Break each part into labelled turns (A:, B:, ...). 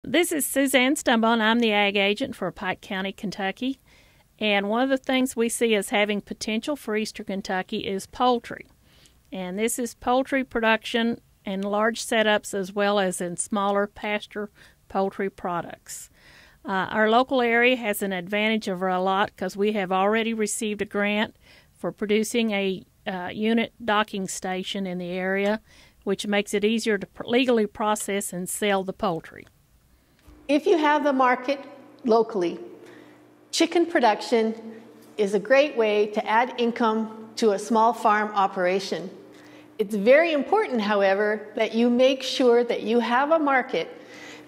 A: This is Suzanne Stumbo, and I'm the Ag Agent for Pike County, Kentucky. And one of the things we see as having potential for Eastern Kentucky is poultry. And this is poultry production in large setups as well as in smaller pasture poultry products. Our local area has an advantage over a lot because we have already received a grant for producing a unit docking station in the area, which makes it easier to legally process and sell the poultry.
B: If you have the market locally, chicken production is a great way to add income to a small farm operation. It's very important, however, that you make sure that you have a market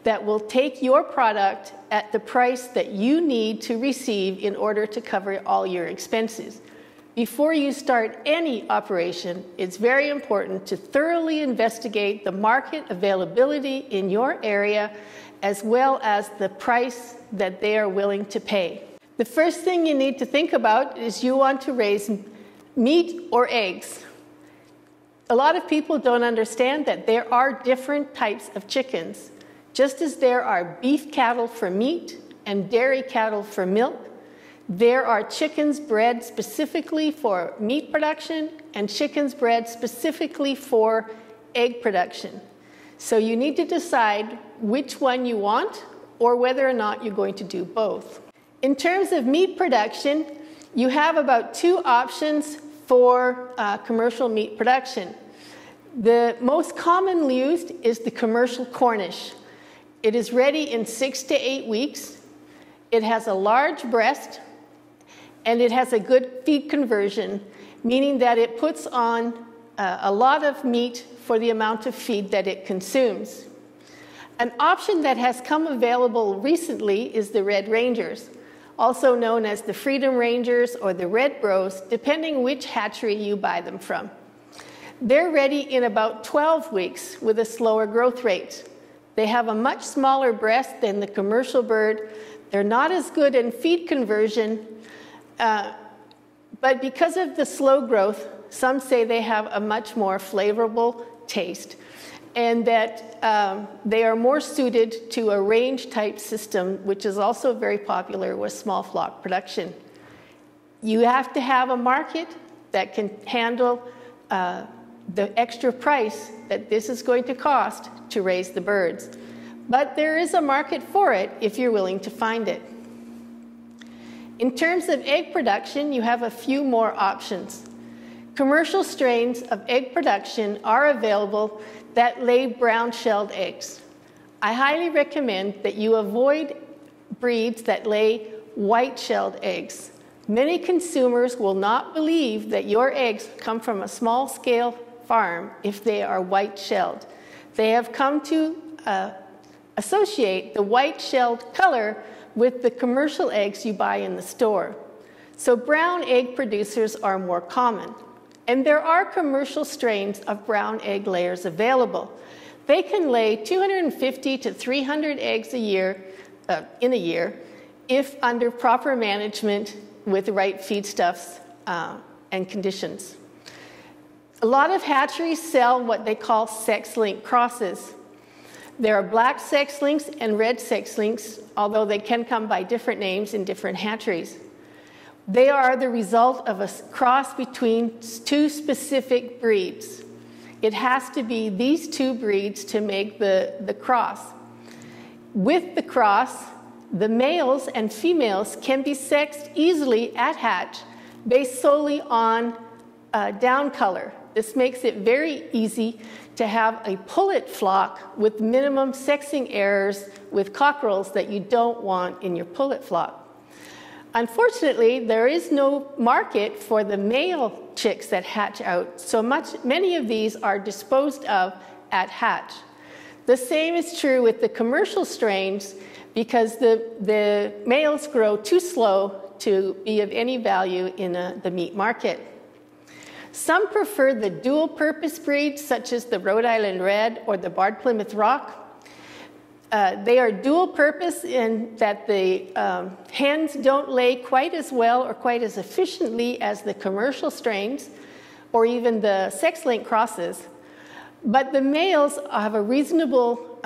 B: that will take your product at the price that you need to receive in order to cover all your expenses. Before you start any operation, it's very important to thoroughly investigate the market availability in your area as well as the price that they are willing to pay. The first thing you need to think about is you want to raise meat or eggs. A lot of people don't understand that there are different types of chickens. Just as there are beef cattle for meat and dairy cattle for milk, there are chickens bred specifically for meat production and chickens bred specifically for egg production. So you need to decide which one you want or whether or not you're going to do both. In terms of meat production, you have about two options for commercial meat production. The most commonly used is the commercial Cornish. It is ready in 6 to 8 weeks. It has a large breast, and it has a good feed conversion, meaning that it puts on a lot of meat for the amount of feed that it consumes. An option that has come available recently is the Red Rangers, also known as the Freedom Rangers or the Red Bros, depending which hatchery you buy them from. They're ready in about 12 weeks with a slower growth rate. They have a much smaller breast than the commercial bird. They're not as good in feed conversion, but because of the slow growth, some say they have a much more flavorful taste and that they are more suited to a range type system, which is also very popular with small flock production. You have to have a market that can handle the extra price that this is going to cost to raise the birds. But there is a market for it if you're willing to find it. In terms of egg production, you have a few more options. Commercial strains of egg production are available that lay brown-shelled eggs. I highly recommend that you avoid breeds that lay white-shelled eggs. Many consumers will not believe that your eggs come from a small-scale farm if they are white-shelled. They have come to associate the white-shelled color with the commercial eggs you buy in the store. So brown egg producers are more common. And there are commercial strains of brown egg layers available. They can lay 250 to 300 eggs a year, in a year, if under proper management with the right feedstuffs and conditions. A lot of hatcheries sell what they call sex-linked crosses. There are black sex-links and red sex-links, although they can come by different names in different hatcheries. They are the result of a cross between two specific breeds. It has to be these two breeds to make the cross. With the cross, the males and females can be sexed easily at hatch based solely on down color. This makes it very easy to have a pullet flock with minimum sexing errors with cockerels that you don't want in your pullet flock. Unfortunately, there is no market for the male chicks that hatch out, so many of these are disposed of at hatch. The same is true with the commercial strains because the males grow too slow to be of any value in the meat market. Some prefer the dual-purpose breeds, such as the Rhode Island Red or the Barred Plymouth Rock. They are dual-purpose in that the hens don't lay quite as well or quite as efficiently as the commercial strains or even the sex-linked crosses, but the males have a reasonable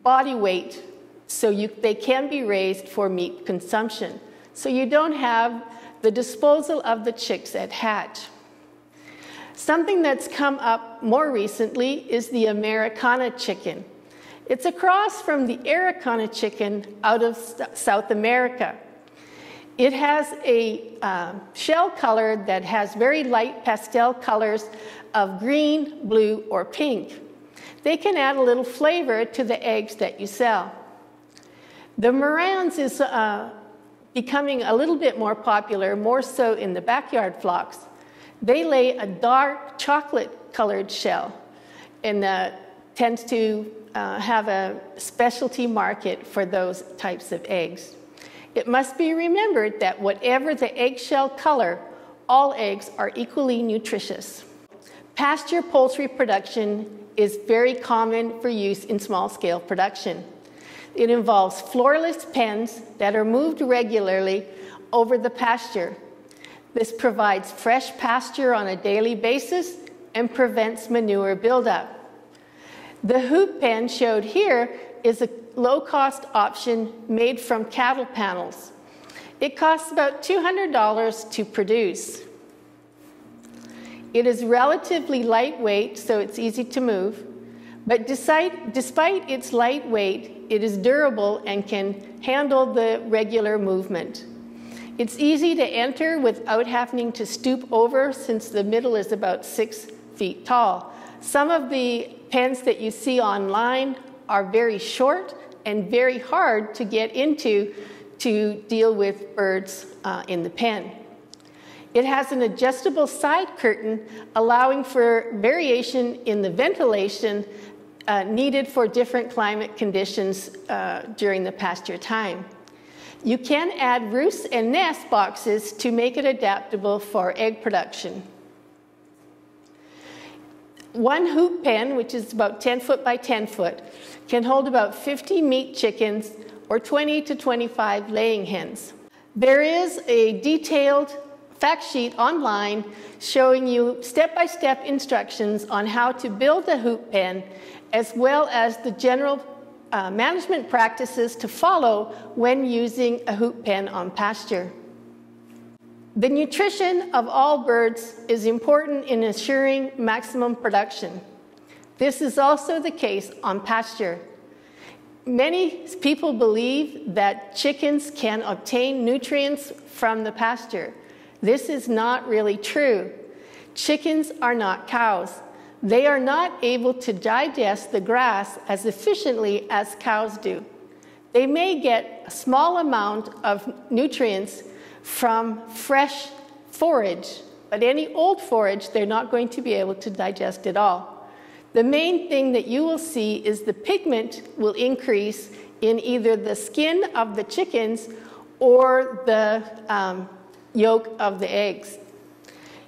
B: body weight, so they can be raised for meat consumption. So you don't have the disposal of the chicks at hatch. Something that's come up more recently is the Americana chicken. It's a cross from the Araucana chicken out of South America. It has a shell color that has very light pastel colors of green, blue, or pink. They can add a little flavor to the eggs that you sell. The Morans is becoming a little bit more popular, more so in the backyard flocks. They lay a dark chocolate-colored shell and tends to have a specialty market for those types of eggs. It must be remembered that whatever the eggshell color, all eggs are equally nutritious. Pasture poultry production is very common for use in small-scale production. It involves floorless pens that are moved regularly over the pasture. This provides fresh pasture on a daily basis and prevents manure buildup. The hoop pen showed here is a low-cost option made from cattle panels. It costs about $200 to produce. It is relatively lightweight, so it's easy to move, but despite its light weight, it is durable and can handle the regular movement. It's easy to enter without having to stoop over, since the middle is about 6 feet tall. Some of the pens that you see online are very short and very hard to get into to deal with birds in the pen. It has an adjustable side curtain, allowing for variation in the ventilation needed for different climate conditions during the pasture time. You can add roosts and nest boxes to make it adaptable for egg production. One hoop pen, which is about 10 foot by 10 foot, can hold about 50 meat chickens or 20 to 25 laying hens. There is a detailed fact sheet online showing you step-by-step instructions on how to build a hoop pen, as well as the general management practices to follow when using a hoop pen on pasture. The nutrition of all birds is important in ensuring maximum production. This is also the case on pasture. Many people believe that chickens can obtain nutrients from the pasture. This is not really true. Chickens are not cows. They are not able to digest the grass as efficiently as cows do. They may get a small amount of nutrients from fresh forage, but any old forage they're not going to be able to digest at all. The main thing that you will see is the pigment will increase in either the skin of the chickens or the yolk of the eggs.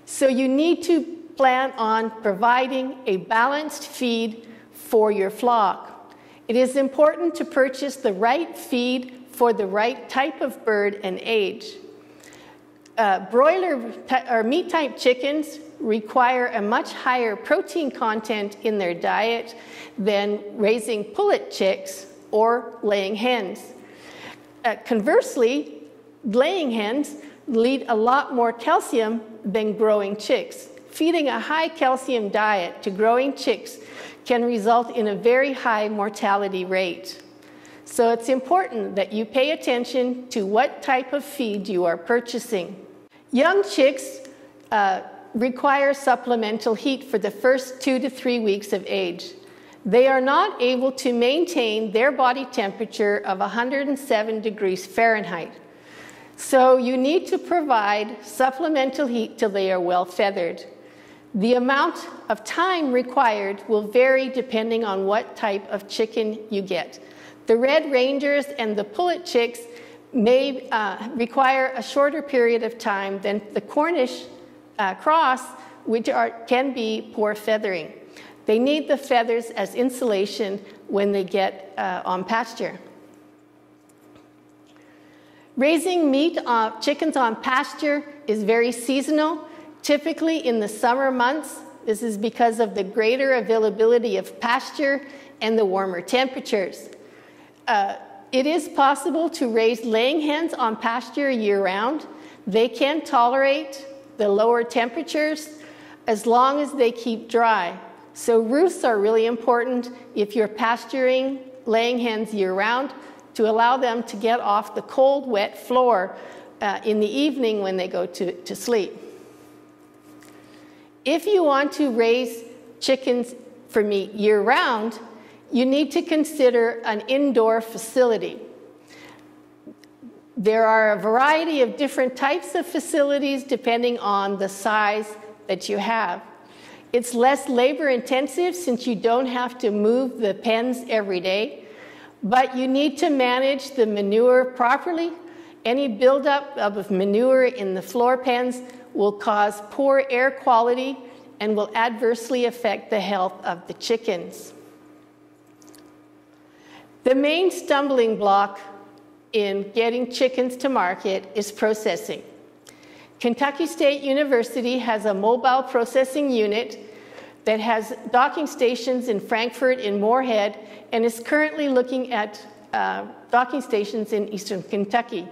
B: So you need to plan on providing a balanced feed for your flock. It is important to purchase the right feed for the right type of bird and age. Broiler or meat-type chickens require a much higher protein content in their diet than raising pullet chicks or laying hens. Conversely, laying hens need a lot more calcium than growing chicks. Feeding a high calcium diet to growing chicks can result in a very high mortality rate. So it's important that you pay attention to what type of feed you are purchasing. Young chicks require supplemental heat for the first 2 to 3 weeks of age. They are not able to maintain their body temperature of 107 degrees Fahrenheit. So you need to provide supplemental heat till they are well feathered. The amount of time required will vary depending on what type of chicken you get. The Red Rangers and the pullet chicks may require a shorter period of time than the Cornish cross, which can be poor feathering. They need the feathers as insulation when they get on pasture. Raising chickens on pasture is very seasonal. Typically in the summer months, this is because of the greater availability of pasture and the warmer temperatures. It is possible to raise laying hens on pasture year-round. They can tolerate the lower temperatures as long as they keep dry. So roosts are really important if you're pasturing laying hens year-round to allow them to get off the cold, wet floor in the evening when they go to sleep. If you want to raise chickens for meat year-round, you need to consider an indoor facility. There are a variety of different types of facilities depending on the size that you have. It's less labor intensive since you don't have to move the pens every day, but you need to manage the manure properly. Any buildup of manure in the floor pens will cause poor air quality and will adversely affect the health of the chickens. The main stumbling block in getting chickens to market is processing. Kentucky State University has a mobile processing unit that has docking stations in Frankfort and Moorhead and is currently looking at docking stations in eastern Kentucky.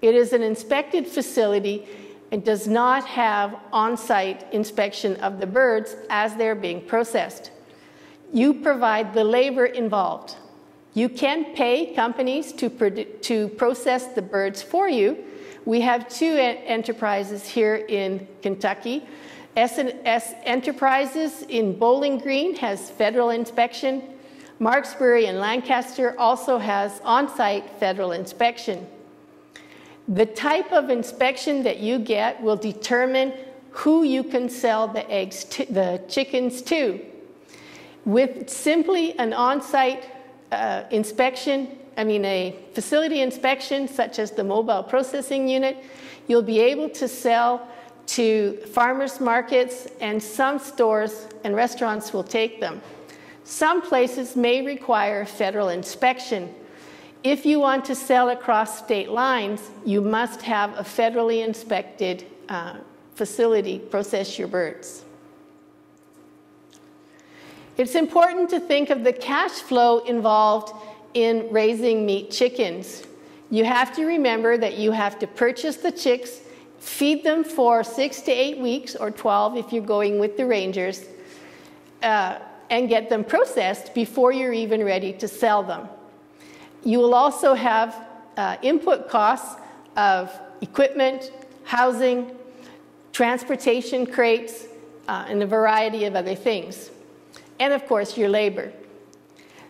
B: It is an inspected facility and does not have on-site inspection of the birds as they're being processed. You provide the labor involved. You can pay companies to process the birds for you. We have two enterprises here in Kentucky. S&S Enterprises in Bowling Green has federal inspection. Marksbury and Lancaster also has on-site federal inspection. The type of inspection that you get will determine who you can sell the chickens to. With simply an on-site inspection, a facility inspection such as the mobile processing unit, you'll be able to sell to farmers markets, and some stores and restaurants will take them. Some places may require federal inspection. If you want to sell across state lines, you must have a federally inspected facility process your birds. It's important to think of the cash flow involved in raising meat chickens. You have to remember that you have to purchase the chicks, feed them for 6 to 8 weeks, or 12 if you're going with the Rangers, and get them processed before you're even ready to sell them. You will also have input costs of equipment, housing, transportation crates, and a variety of other things. And of course, your labor.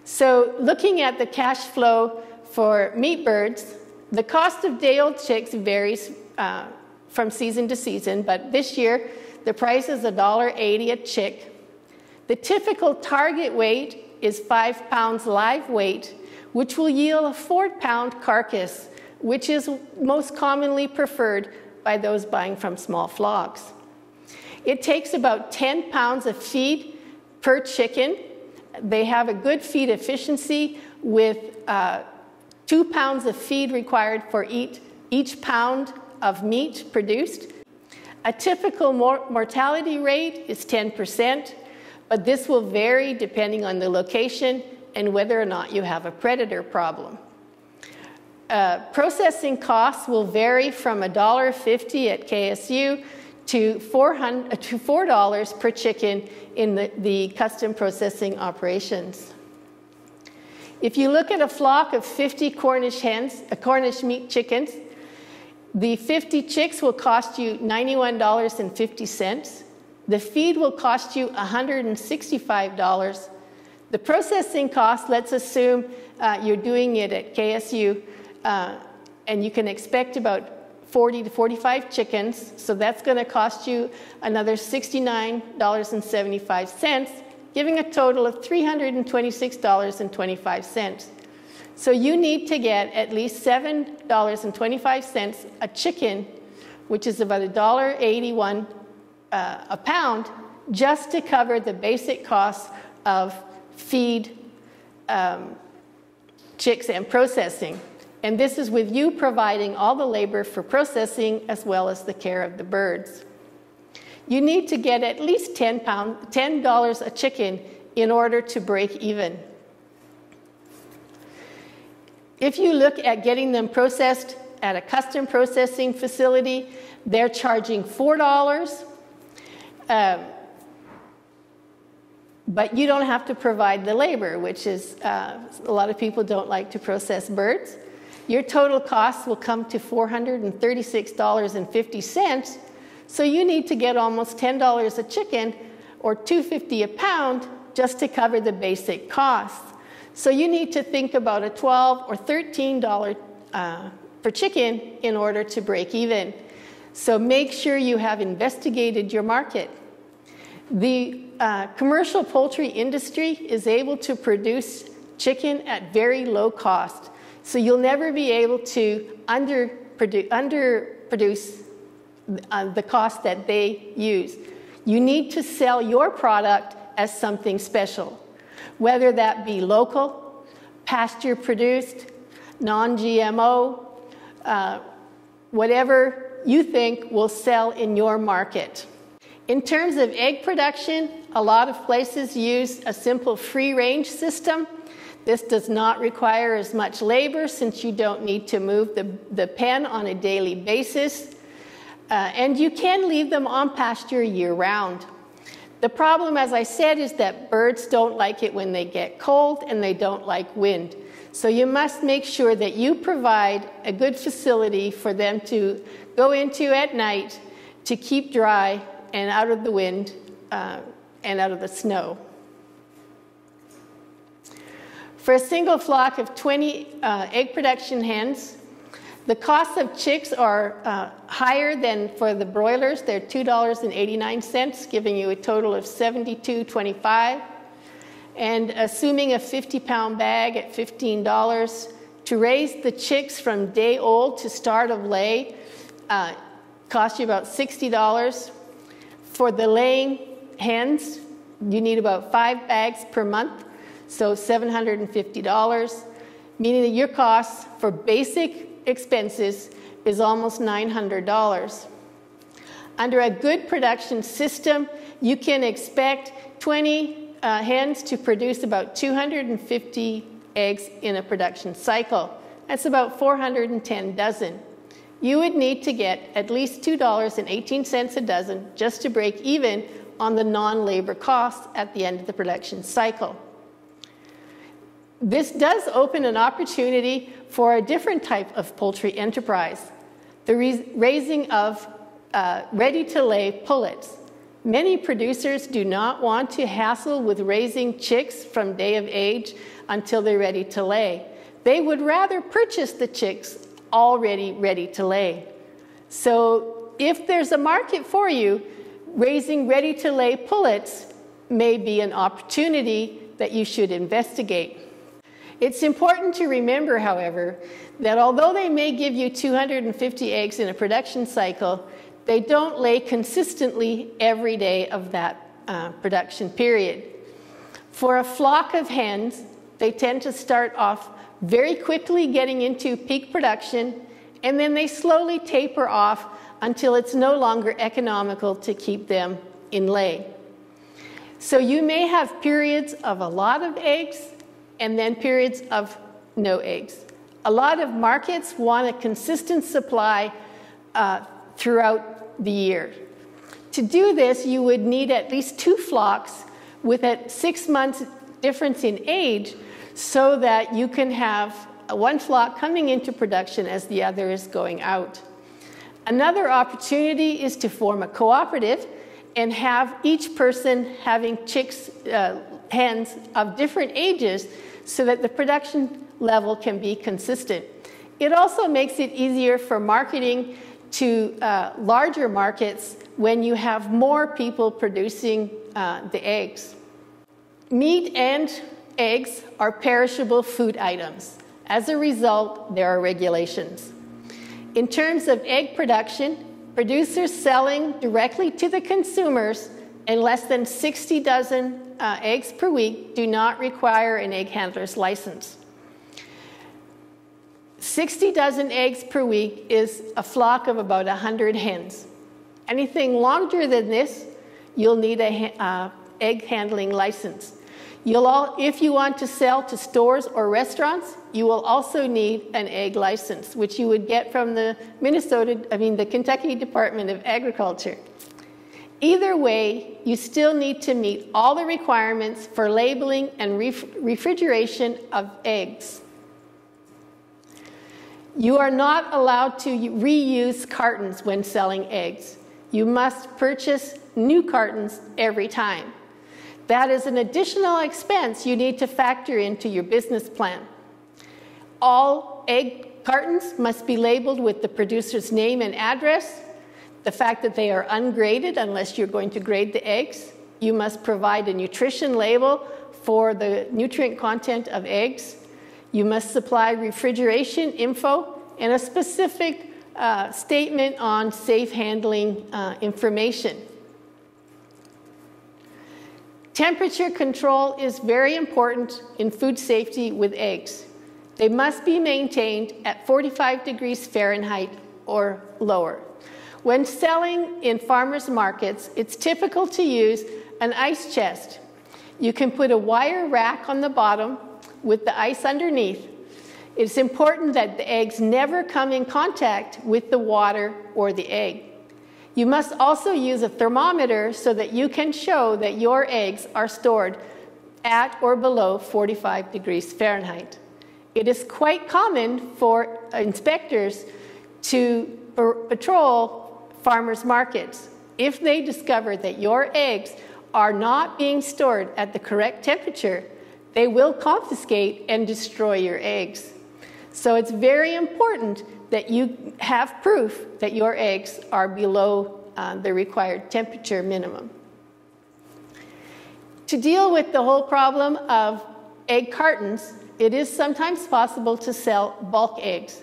B: So looking at the cash flow for meat birds, the cost of day-old chicks varies from season to season, but this year the price is $1.80 a chick. The typical target weight is 5 pounds live weight, which will yield a 4-pound carcass, which is most commonly preferred by those buying from small flocks. It takes about 10 pounds of feed per chicken. They have a good feed efficiency with 2 pounds of feed required for each pound of meat produced. A typical mortality rate is 10%, but this will vary depending on the location and whether or not you have a predator problem. Processing costs will vary from $1.50 at KSU to $4 per chicken in the custom processing operations. If you look at a flock of 50 Cornish meat chickens, the 50 chicks will cost you $91.50. The feed will cost you $165. The processing cost, let's assume you're doing it at KSU, and you can expect about 40 to 45 chickens, so that's going to cost you another $69.75, giving a total of $326.25. So you need to get at least $7.25 a chicken, which is about $1.81 a pound, just to cover the basic costs of feed, chicks, and processing. And this is with you providing all the labor for processing as well as the care of the birds. You need to get at least $10 a chicken in order to break even. If you look at getting them processed at a custom processing facility, they're charging $4. But you don't have to provide the labor, which is a lot of people don't like to process birds. Your total cost will come to $436.50. So you need to get almost $10 a chicken or $2.50 a pound just to cover the basic costs. So you need to think about a $12 or $13 per chicken in order to break even. So make sure you have investigated your market. The commercial poultry industry is able to produce chicken at very low cost. So you'll never be able to underproduce the cost that they use. You need to sell your product as something special, whether that be local, pasture produced, non-GMO, whatever you think will sell in your market. In terms of egg production, a lot of places use a simple free-range system. This does not require as much labor since you don't need to move the pen on a daily basis. And you can leave them on pasture year-round. The problem, as I said, is that birds don't like it when they get cold and they don't like wind. So you must make sure that you provide a good facility for them to go into at night to keep dry and out of the wind and out of the snow. For a single flock of 20 egg production hens, the cost of chicks are higher than for the broilers. They're $2.89, giving you a total of $72.25. And assuming a 50-pound bag at $15, to raise the chicks from day old to start of lay costs you about $60. For the laying hens, you need about 5 bags per month, so $750, meaning that your cost for basic expenses is almost $900. Under a good production system, you can expect 20 hens to produce about 250 eggs in a production cycle. That's about 410 dozen. You would need to get at least $2.18 a dozen just to break even on the non-labor costs at the end of the production cycle. This does open an opportunity for a different type of poultry enterprise, the raising of ready-to-lay pullets. Many producers do not want to hassle with raising chicks from day of age until they're ready to lay. They would rather purchase the chicks already ready to lay. So if there's a market for you, raising ready-to-lay pullets may be an opportunity that you should investigate. It's important to remember, however, that although they may give you 250 eggs in a production cycle, they don't lay consistently every day of that production period. For a flock of hens, they tend to start off very quickly getting into peak production, and then they slowly taper off until it's no longer economical to keep them in lay. So you may have periods of a lot of eggs and then periods of no eggs. A lot of markets want a consistent supply throughout the year. To do this, you would need at least 2 flocks with a 6 months difference in age so that you can have one flock coming into production as the other is going out. Another opportunity is to form a cooperative and have each person having chicks, hens of different ages so that the production level can be consistent. It also makes it easier for marketing to larger markets when you have more people producing the eggs. Meat and eggs are perishable food items. As a result, there are regulations. In terms of egg production, producers selling directly to the consumers and less than 60 dozen eggs per week do not require an egg handler's license. 60 dozen eggs per week is a flock of about 100 hens. Anything longer than this, you'll need an egg handling license. If you want to sell to stores or restaurants, you will also need an egg license, which you would get from the Kentucky Department of Agriculture. Either way, you still need to meet all the requirements for labeling and refrigeration of eggs. You are not allowed to reuse cartons when selling eggs. You must purchase new cartons every time. That is an additional expense you need to factor into your business plan. All egg cartons must be labeled with the producer's name and address, the fact that they are ungraded unless you're going to grade the eggs. You must provide a nutrition label for the nutrient content of eggs. You must supply refrigeration info and a specific statement on safe handling information. Temperature control is very important in food safety with eggs. They must be maintained at 45 degrees Fahrenheit or lower. When selling in farmers markets, it's typical to use an ice chest. You can put a wire rack on the bottom with the ice underneath. It's important that the eggs never come in contact with the water or the egg. You must also use a thermometer so that you can show that your eggs are stored at or below 45 degrees Fahrenheit. It is quite common for inspectors to patrol farmers markets. If they discover that your eggs are not being stored at the correct temperature, they will confiscate and destroy your eggs. So it's very important that you have proof that your eggs are below the required temperature minimum. To deal with the whole problem of egg cartons, it is sometimes possible to sell bulk eggs.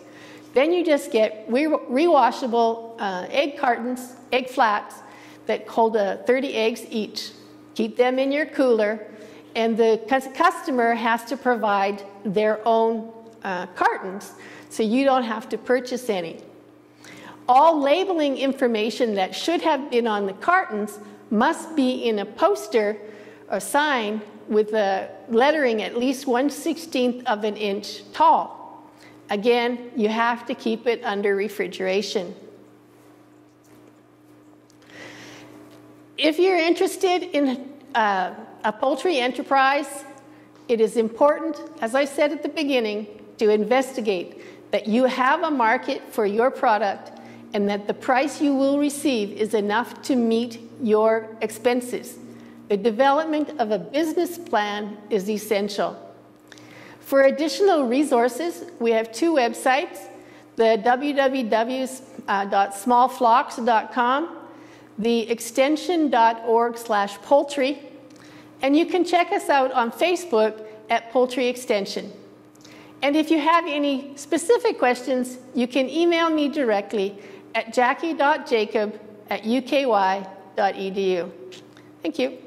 B: Then you just get rewashable egg cartons, egg flats, that hold 30 eggs each. Keep them in your cooler, and the customer has to provide their own cartons, so you don't have to purchase any. All labeling information that should have been on the cartons must be in a poster or sign with the lettering at least 1/16 of an inch tall. Again, you have to keep it under refrigeration. If you're interested in a poultry enterprise, it is important, as I said at the beginning, to investigate that you have a market for your product and that the price you will receive is enough to meet your expenses. The development of a business plan is essential. For additional resources, we have two websites, the www.smallflocks.com, the extension.org/poultry, and you can check us out on Facebook at Poultry Extension. And if you have any specific questions, you can email me directly at jackie.jacob@uky.edu. Thank you.